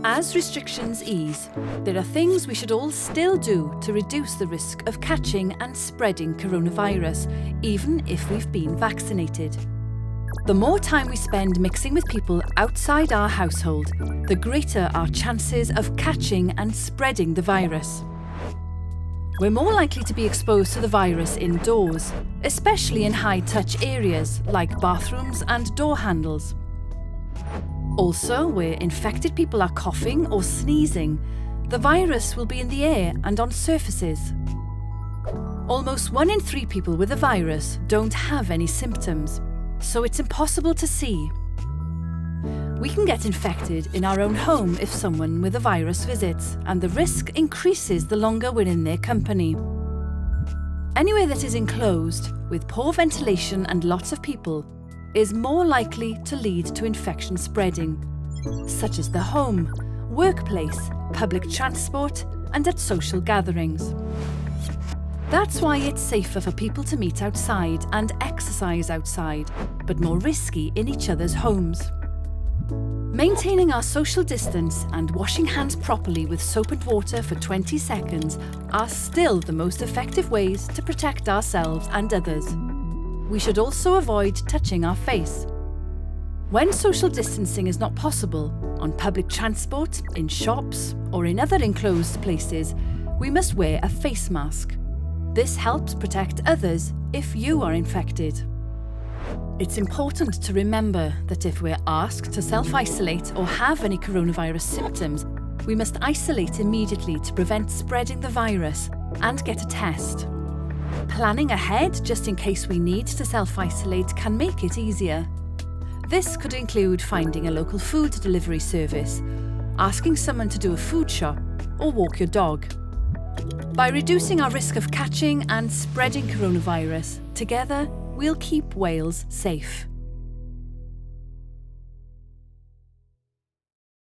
As restrictions ease, there are things we should all still do to reduce the risk of catching and spreading coronavirus, even if we've been vaccinated. The more time we spend mixing with people outside our household, the greater our chances of catching and spreading the virus. We're more likely to be exposed to the virus indoors, especially in high-touch areas like bathrooms and door handles. Also, where infected people are coughing or sneezing, the virus will be in the air and on surfaces. Almost 1 in 3 people with the virus don't have any symptoms, so it's impossible to see. We can get infected in our own home if someone with the virus visits, and the risk increases the longer we're in their company. Anywhere that is enclosed, with poor ventilation and lots of people, is more likely to lead to infection spreading, such as the home, workplace, public transport, and at social gatherings. That's why it's safer for people to meet outside and exercise outside, but more risky in each other's homes. Maintaining our social distance and washing hands properly with soap and water for 20 seconds are still the most effective ways to protect ourselves and others. We should also avoid touching our face. When social distancing is not possible, on public transport, in shops, or in other enclosed places, we must wear a face mask. This helps protect others if you are infected. It's important to remember that if we're asked to self-isolate or have any coronavirus symptoms, we must isolate immediately to prevent spreading the virus and get a test. Planning ahead just in case we need to self-isolate can make it easier. This could include finding a local food delivery service, asking someone to do a food shop, or walk your dog. By reducing our risk of catching and spreading coronavirus, together we'll keep Wales safe.